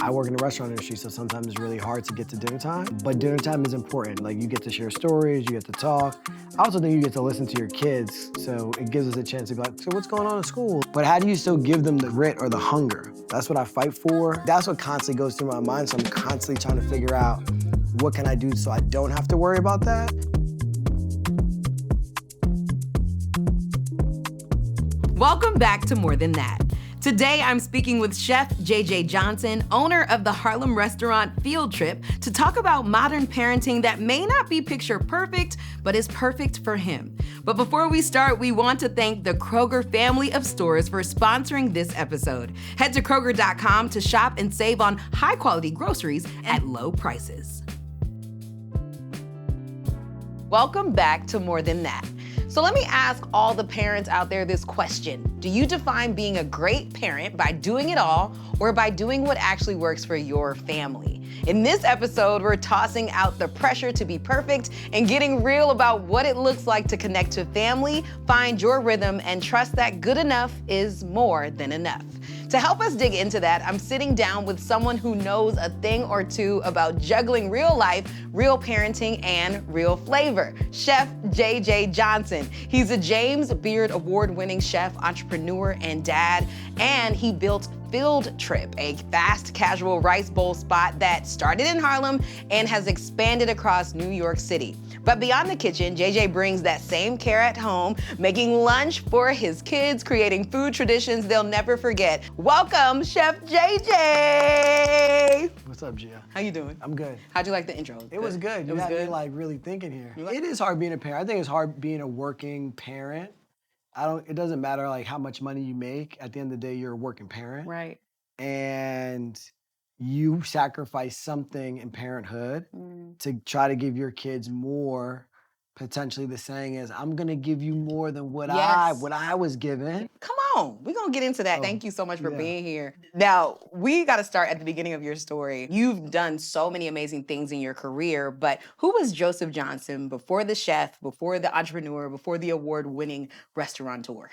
I work in the restaurant industry, so sometimes it's really hard to get to dinner time, but dinner time is important. Like, you get to share stories, you get to talk. I also think you get to listen to your kids, so it gives us a chance to be like, so what's going on in school? But how do you still give them the grit or the hunger? That's what I fight for. That's what constantly goes through my mind, so I'm constantly trying to figure out what can I do so I don't have to worry about that. Welcome back to More Than That. Today, I'm speaking with Chef JJ Johnson, owner of the Harlem restaurant FIELDTRIP, to talk about modern parenting that may not be picture perfect, but is perfect for him. But before we start, we want to thank the Kroger family of stores for sponsoring this episode. Head to Kroger.com to shop and save on high-quality groceries at low prices. Welcome back to More Than That. So let me ask all the parents out there this question. Do you define being a great parent by doing it all or by doing what actually works for your family? In this episode, we're tossing out the pressure to be perfect and getting real about what it looks like to connect to family, find your rhythm, and trust that good enough is more than enough. To help us dig into that, I'm sitting down with someone who knows a thing or two about juggling real life, real parenting, and real flavor. Chef JJ Johnson. He's a James Beard Award-winning chef, entrepreneur, and dad, and he built FIELDTRIP, a fast casual rice bowl spot that started in Harlem and has expanded across New York City. But beyond the kitchen, JJ brings that same care at home, making lunch for his kids, creating food traditions they'll never forget. Welcome, Chef JJ! What's up, Gia? How you doing? I'm good. How'd you like the intro? It was good. You had me like really thinking here. It is hard being a parent. I think it's hard being a working parent. It doesn't matter like how much money you make. At the end of the day, you're a working parent. Right. And you sacrifice something in parenthood to try to give your kids more. Potentially the saying is, I'm gonna give you more than what I was given. Come on, we're gonna get into that. Thank you so much for being here. Now, we gotta start at the beginning of your story. You've done so many amazing things in your career, but who was Joseph Johnson before the chef, before the entrepreneur, before the award-winning restaurateur?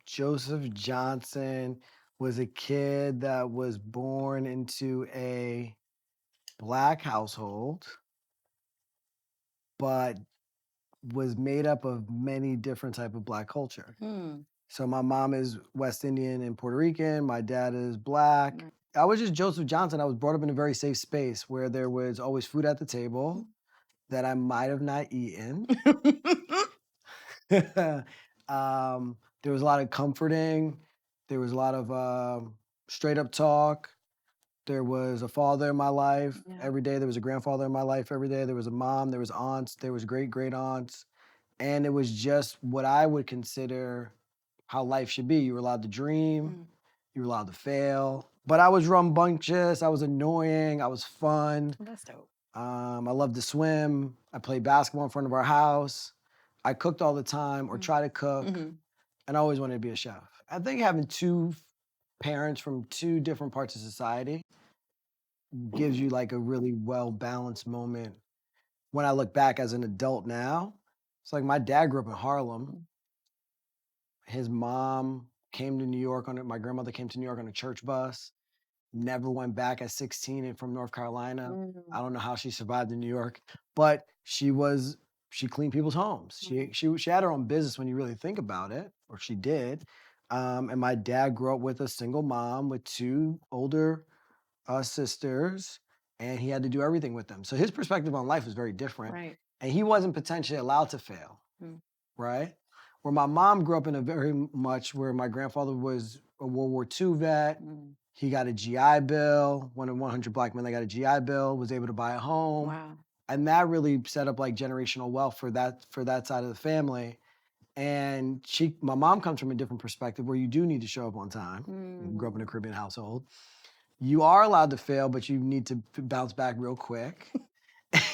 Joseph Johnson was a kid that was born into a Black household, but was made up of many different type of Black culture. So my mom is West Indian and Puerto Rican. My dad is Black. I was just Joseph Johnson. I was brought up in a very safe space where there was always food at the table that I might have not eaten. There was a lot of comforting. There was a lot of straight up talk. There was a father in my life every day. There was a grandfather in my life every day. There was a mom. There was aunts. There was great aunts. And it was just what I would consider how life should be. You were allowed to dream. You were allowed to fail. But I was rambunctious. I was annoying. I was fun. Well, that's dope. I loved to swim. I played basketball in front of our house. I cooked all the time or tried to cook. And I always wanted to be a chef. I think having two parents from two different parts of society gives you like a really well-balanced moment. When I look back as an adult now, it's like my dad grew up in Harlem. His mom came to New York my grandmother came to New York on a church bus, never went back at 16 and from North Carolina. I don't know how she survived in New York, but she cleaned people's homes. She had her own business when you really think about it, or she did. And my dad grew up with a single mom with two older sisters, and he had to do everything with them. So his perspective on life was very different. Right. And he wasn't potentially allowed to fail, right? Where my mom grew up in a very much where my grandfather was a World War II vet. He got a GI Bill, one of 100 Black men that got a GI Bill, was able to buy a home. Wow. And that really set up like generational wealth for that side of the family. And my mom comes from a different perspective where you do need to show up on time. Grew up in a Caribbean household. You are allowed to fail, but you need to bounce back real quick.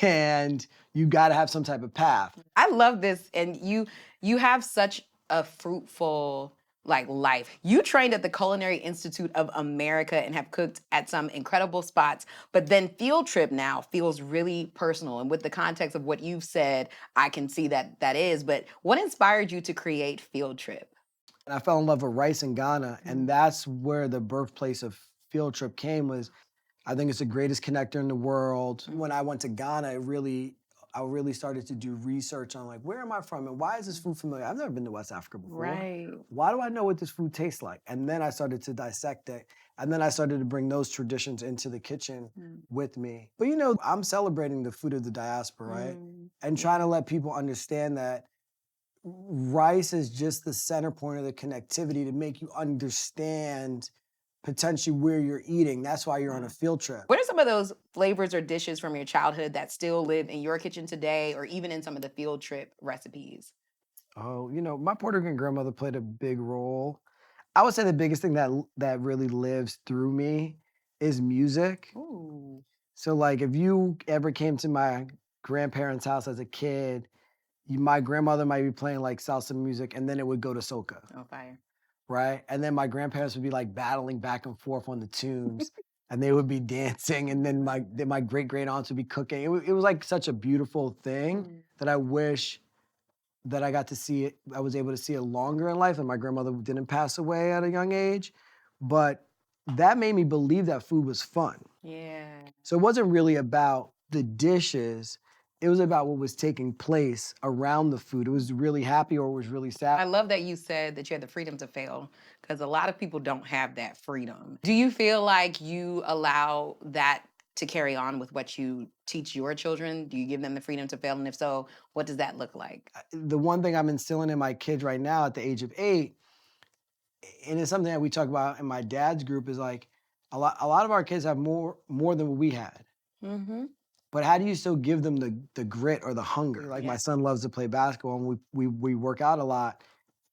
And you got to have some type of path. I love this, and you have such a fruitful life. You trained at the Culinary Institute of America and have cooked at some incredible spots, but then FIELDTRIP now feels really personal. And with the context of what you've said, I can see that is. But what inspired you to create FIELDTRIP? And I fell in love with rice in Ghana, and that's where the birthplace of field trip came was, I think it's the greatest connector in the world. When I went to Ghana, I really started to do research on like, where am I from and why is this food familiar? I've never been to West Africa before. Right. Why do I know what this food tastes like? And then I started to dissect it. And then I started to bring those traditions into the kitchen with me. But I'm celebrating the food of the diaspora, right? And trying to let people understand that rice is just the center point of the connectivity to make you understand potentially where you're eating. That's why you're on a field trip. What are some of those flavors or dishes from your childhood that still live in your kitchen today, or even in some of the field trip recipes? Oh, my Puerto Rican grandmother played a big role. I would say the biggest thing that really lives through me is music. Ooh. So like if you ever came to my grandparents' house as a kid, my grandmother might be playing like salsa music and then it would go to soca. Oh, fire. Right? And then my grandparents would be like battling back and forth on the tunes and they would be dancing and then my great-great-aunts would be cooking. It was like such a beautiful thing that I wish that I got to see it. I was able to see it longer in life and my grandmother didn't pass away at a young age. But that made me believe that food was fun. Yeah. So it wasn't really about the dishes. It was about what was taking place around the food. It was really happy or it was really sad. I love that you said that you had the freedom to fail, because a lot of people don't have that freedom. Do you feel like you allow that to carry on with what you teach your children? Do you give them the freedom to fail? And if so, what does that look like? The one thing I'm instilling in my kids right now at the age of 8, and it's something that we talk about in my dad's group, is like a lot of our kids have more than what we had. But how do you still give them the grit or the hunger? Like my son loves to play basketball and we work out a lot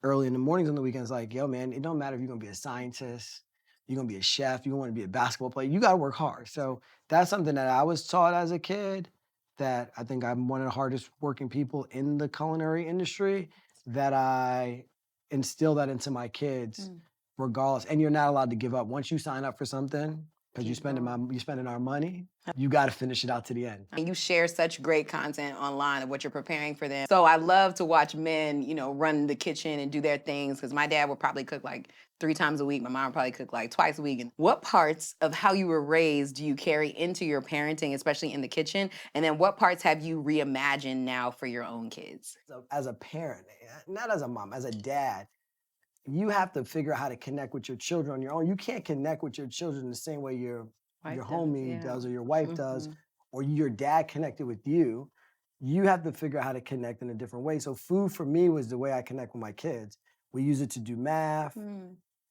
early in the mornings on the weekends. Like, yo, man, it don't matter if you're gonna be a scientist, you're gonna be a chef, you want to be a basketball player, you gotta work hard. So that's something that I was taught as a kid, that I think I'm one of the hardest working people in the culinary industry, that I instill that into my kids regardless. And you're not allowed to give up. Once you sign up for something, because you're spending our money, you got to finish it out to the end. And you share such great content online of what you're preparing for them. So I love to watch men, run the kitchen and do their things, because my dad would probably cook like 3 times a week. My mom would probably cook like twice a week. And what parts of how you were raised do you carry into your parenting, especially in the kitchen? And then what parts have you reimagined now for your own kids? So as a parent, not as a mom, as a dad, you have to figure out how to connect with your children on your own. You can't connect with your children the same way your homie does or your wife does, or your dad connected with you. You have to figure out how to connect in a different way. So food for me was the way I connect with my kids. We use it to do math.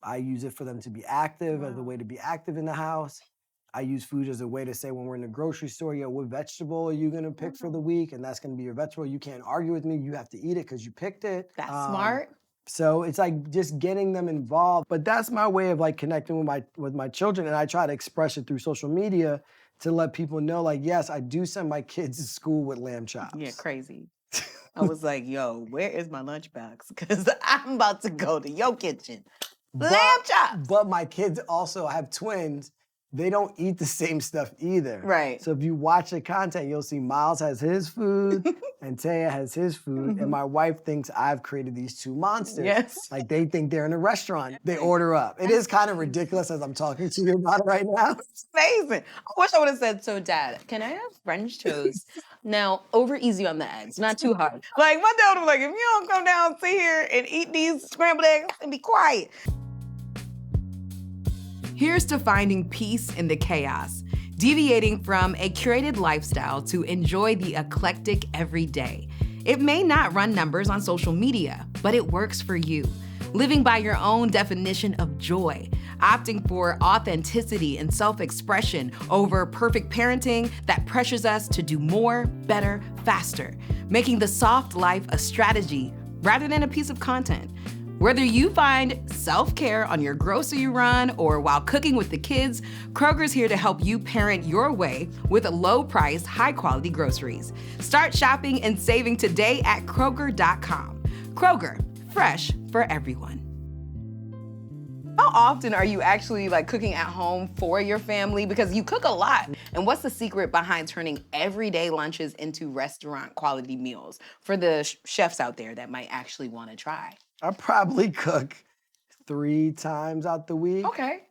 I use it for them to be active, as a way to be active in the house. I use food as a way to say, when we're in the grocery store, yo, what vegetable are you gonna pick for the week? And that's gonna be your vegetable. You can't argue with me. You have to eat it because you picked it. That's smart. So it's like just getting them involved. But that's my way of like connecting with my children. And I try to express it through social media to let people know, like, yes, I do send my kids to school with lamb chops. Yeah, crazy. I was like, yo, where is my lunchbox? Because I'm about to go to your kitchen. Lamb chops! But my kids also have twins. They don't eat the same stuff either. Right. So if you watch the content, you'll see Miles has his food and Taya has his food. And my wife thinks I've created these two monsters. Yes. Like they think they're in a restaurant. They order up. It is kind of ridiculous as I'm talking to you about it right now. It's amazing. I wish I would have said, so Dad, can I have French toast? Now, over easy on the eggs, not too hard. Like my dad was like, if you don't come down, sit here and eat these scrambled eggs and be quiet. Here's to finding peace in the chaos, deviating from a curated lifestyle to enjoy the eclectic every day. It may not run numbers on social media, but it works for you. Living by your own definition of joy, opting for authenticity and self-expression over perfect parenting that pressures us to do more, better, faster, making the soft life a strategy rather than a piece of content. Whether you find self-care on your grocery run or while cooking with the kids, Kroger's here to help you parent your way with low-priced, high-quality groceries. Start shopping and saving today at Kroger.com. Kroger, fresh for everyone. How often are you actually like cooking at home for your family? Because you cook a lot. And what's the secret behind turning everyday lunches into restaurant quality meals for the chefs out there that might actually want to try? I probably cook 3 times out the week. Okay.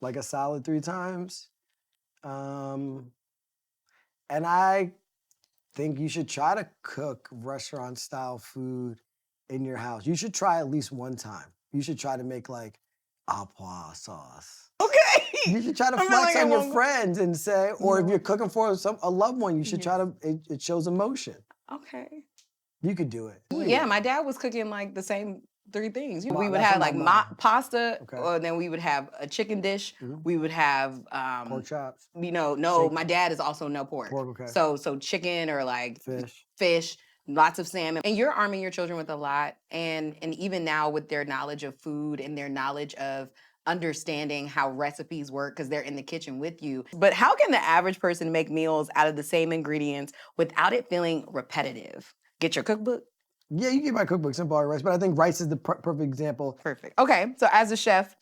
like a solid 3 times. And I think you should try to cook restaurant style food in your house. You should try at least one time. You should try to make like au pois sauce. Okay. You should try to I'm flex like, on your well, friends and say, or if no. you're cooking for a loved one, you should Yes. try to, it shows emotion. Okay. You could do it. Yeah, my dad was cooking like the same 3 things. Wow, We would that's have what like my mom- pasta, Okay. or then we would have a chicken dish. Mhm. We would have Pork chops, no, Steak. my dad is also no pork. Pork, okay. So chicken or like fish. lots of salmon. And you're arming your children with a lot. And even now with their knowledge of food and their knowledge of understanding how recipes work because they're in the kitchen with you. But how can the average person make meals out of the same ingredients without it feeling repetitive? Get your cookbook. Yeah, you get my cookbook, Simple Art Rice, but I think rice is the perfect example. Perfect. Okay, so as a chef,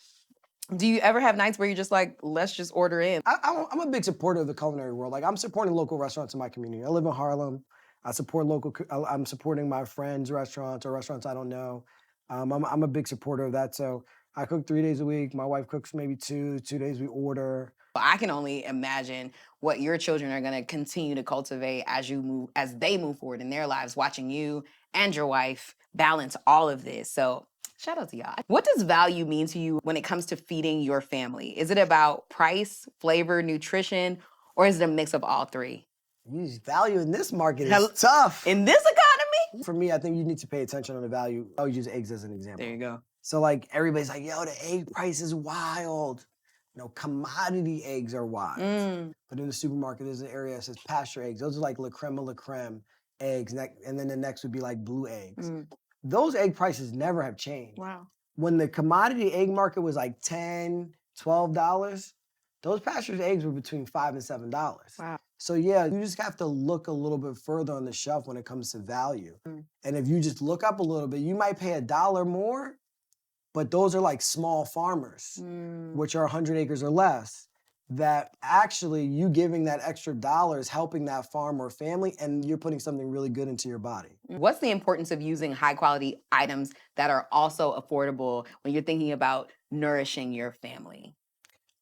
do you ever have nights where you're just like, let's just order in? I'm a big supporter of the culinary world. Like I'm supporting local restaurants in my community. I live in Harlem. I support I'm supporting my friends' restaurants or restaurants I don't know. I'm a big supporter of that. So I cook 3 days a week. My wife cooks maybe 2 days we order. I can only imagine what your children are going to continue to cultivate as they move forward in their lives, watching you and your wife balance all of this. So shout out to y'all. What does value mean to you when it comes to feeding your family? Is it about price, flavor, nutrition, or is it a mix of all 3? Value in this market is tough. In this economy? For me, I think you need to pay attention on the value. I would use eggs as an example. There you go. So like everybody's like, yo, the egg price is wild. You know, commodity eggs are wild. But in the supermarket, there's an area that says pasture eggs. Those are like la creme eggs. And then the next would be like blue eggs. Those egg prices never have changed. Wow. When the commodity egg market was like $10, $12, those pasture eggs were between $5 and $7. Wow. So yeah, you just have to look a little bit further on the shelf when it comes to value. And if you just look up a little bit, you might pay $1 more, but those are like small farmers, which are 100 acres or less, that actually you giving that extra dollar is helping that farm or family, and you're putting something really good into your body. What's the importance of using high quality items that are also affordable when you're thinking about nourishing your family?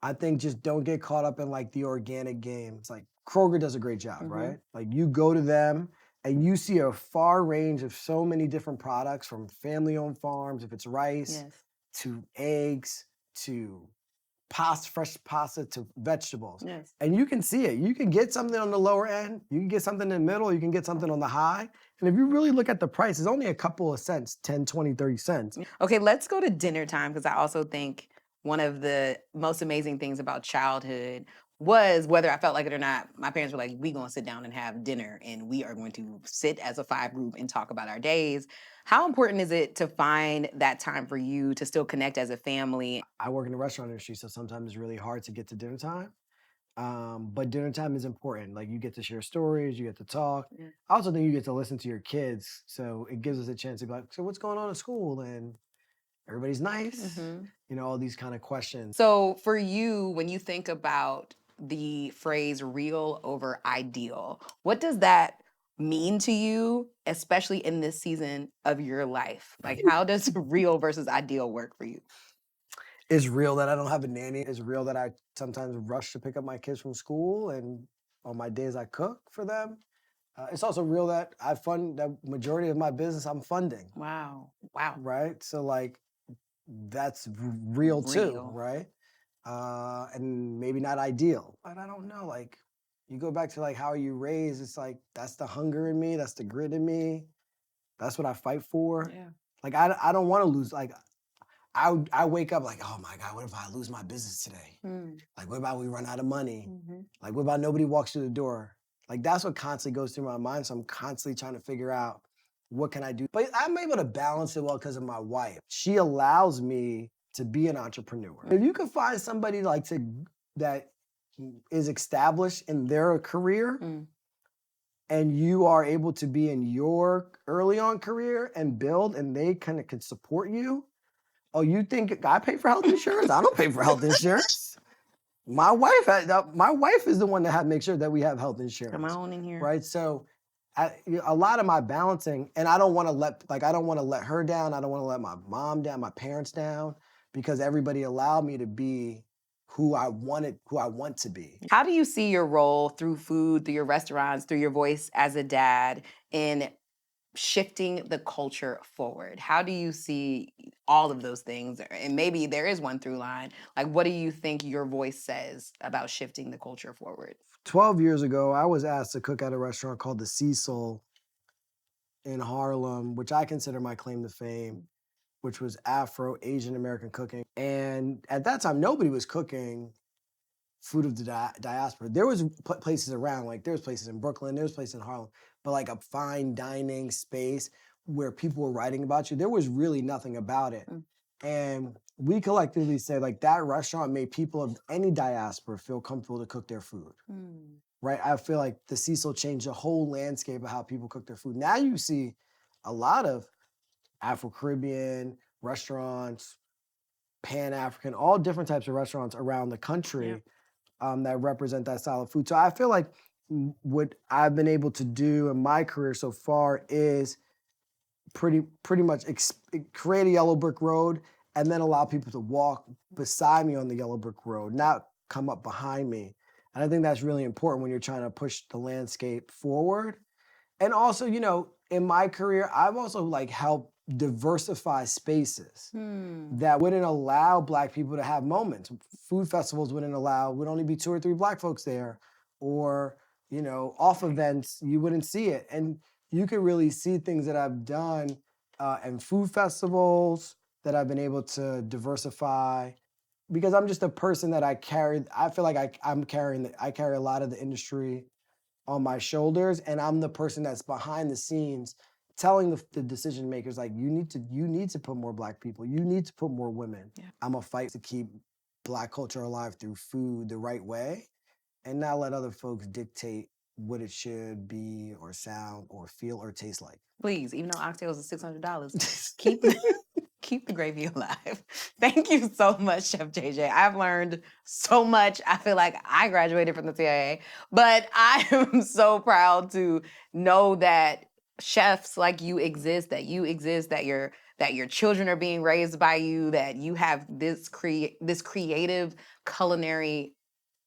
I think just don't get caught up in like the organic game. It's like Kroger does a great job, right? Like you go to them and you see a far range of so many different products from family-owned farms, if it's rice, to eggs, to fresh pasta, to vegetables. And you can see it. You can get something on the lower end, you can get something in the middle, you can get something on the high. And if you really look at the price, it's only a couple of cents, 10, 20, 30 cents. Okay, let's go to dinner time, because I also think one of the most amazing things about childhood was, whether I felt like it or not, my parents were like, we gonna sit down and have dinner and we are going to sit as a 5 group and talk about our days. How important is it to find that time for you to still connect as a family? I work in the restaurant industry, so sometimes it's really hard to get to dinner time. But dinner time is important. Like you get to share stories, you get to talk. I also think you get to listen to your kids. So it gives us a chance to be like, so what's going on at school? And everybody's nice, you know, all these kind of questions. So for you, when you think about the phrase real over ideal, what does that mean to you, especially in this season of your life? Like, how does real versus ideal work for you? It's real that I don't have a nanny. It's real that I sometimes rush to pick up my kids from school, and on my days I cook for them. It's also real that I fund the majority of my business I'm funding. Wow. Wow. Right? So like, that's real too, right? And maybe not ideal, but I don't know, like, you go back to like, how are you raised? It's like, that's the hunger in me, that's the grit in me, that's what I fight for. Like, I don't want to lose, like, I wake up like, oh my God, what if I lose my business today? Like, what about we run out of money? Like, what about nobody walks through the door? Like, that's what constantly goes through my mind, so I'm constantly trying to figure out, what can I do? But I'm able to balance it well because of my wife. She allows me to be an entrepreneur. If you can find somebody like that is established in their career, and you are able to be in your early on career and build, and they kind of can support you. Oh, you think I pay for health insurance? I don't pay for health insurance. My wife is the one that makes sure that we have health insurance. Am I owning here? Right, so a lot of my balancing, and I don't want to let her down. I don't want to let my mom down, my parents down, because everybody allowed me to be who I want to be. How do you see your role through food, through your restaurants, through your voice as a dad in shifting the culture forward? How do you see all of those things? And maybe there is one through line. Like, what do you think your voice says about shifting the culture forward? 12 years ago, I was asked to cook at a restaurant called the Cecil in Harlem, which I consider my claim to fame, which was Afro Asian American cooking. And at that time, nobody was cooking food of the diaspora. There was places around, like there was places in Brooklyn, there was places in Harlem, but like a fine dining space where people were writing about you, there was really nothing about it. And we collectively said like that restaurant made people of any diaspora feel comfortable to cook their food. Right? I feel like the Cecil changed the whole landscape of how people cook their food. Now you see a lot of Afro-Caribbean restaurants, Pan-African, all different types of restaurants around the country that represent that style of food. So I feel like what I've been able to do in my career so far is pretty much create a yellow brick road and then allow people to walk beside me on the yellow brick road, not come up behind me. And I think that's really important when you're trying to push the landscape forward. And also, you know, in my career, I've also like helped diversify spaces that wouldn't allow Black people to have moments. Food festivals would only be 2 or 3 Black folks there, or, you know, off events, you wouldn't see it. And you could really see things that I've done in food festivals that I've been able to diversify, because I'm just a person that I feel like I carry a lot of the industry on my shoulders, and I'm the person that's behind the scenes telling the decision makers, like, you need to put more Black people, you need to put more women. I'm a fight to keep Black culture alive through food the right way, and not let other folks dictate what it should be or sound or feel or taste like. Please, even though oxtails is $600, keep the gravy alive. Thank you so much, Chef JJ. I've learned so much. I feel like I graduated from the CIA, but I am so proud to know that chefs like you exist, that your children are being raised by you, that you have this creative culinary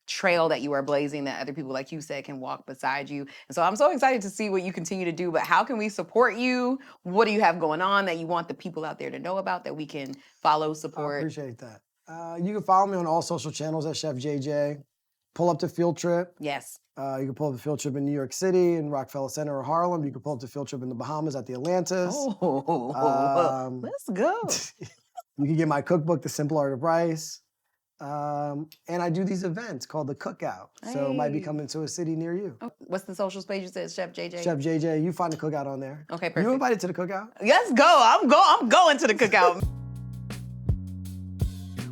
trail that you are blazing, that other people, like you said, can walk beside you. And so I'm so excited to see what you continue to do, but how can we support you? What do you have going on that you want the people out there to know about, that we can follow, support? I appreciate that. You can follow me on all social channels at Chef JJ. Pull up to Field Trip. Yes. You can pull up the Field Trip in New York City, in Rockefeller Center or Harlem. You can pull up the Field Trip in the Bahamas at the Atlantis. Let's go. You can get my cookbook, The Simple Art of Rice. And I do these events called the Cookout. So it might be coming to a city near you. What's the socials page? You said Chef JJ? Chef JJ, you find the Cookout on there. Okay, perfect. You invited to the Cookout? Let's go. I'm going to the Cookout.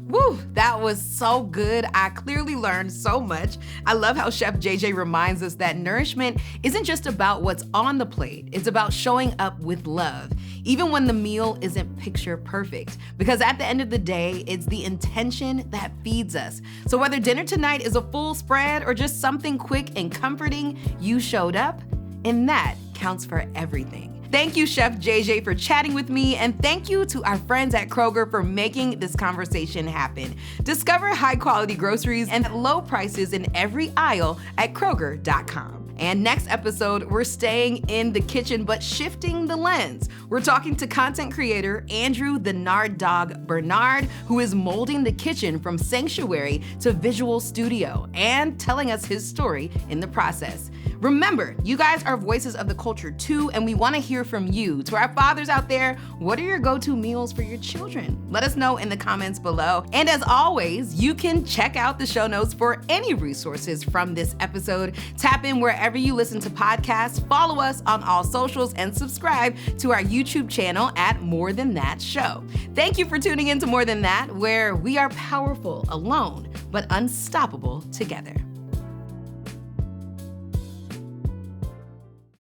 Woo, that was so good. I clearly learned so much. I love how Chef JJ reminds us that nourishment isn't just about what's on the plate. It's about showing up with love, even when the meal isn't picture perfect. Because at the end of the day, it's the intention that feeds us. So whether dinner tonight is a full spread or just something quick and comforting, you showed up, and that counts for everything. Thank you, Chef JJ, for chatting with me, and thank you to our friends at Kroger for making this conversation happen. Discover high-quality groceries and low prices in every aisle at Kroger.com. And next episode, we're staying in the kitchen, but shifting the lens. We're talking to content creator Andrew the Nard Dog Bernard, who is molding the kitchen from sanctuary to visual studio and telling us his story in the process. Remember, you guys are voices of the culture too, and we want to hear from you. To our fathers out there, what are your go-to meals for your children? Let us know in the comments below. And as always, you can check out the show notes for any resources from this episode. Tap in wherever you listen to podcasts, follow us on all socials, and subscribe to our YouTube channel at More Than That Show. Thank you for tuning in to More Than That, where we are powerful alone, but unstoppable together.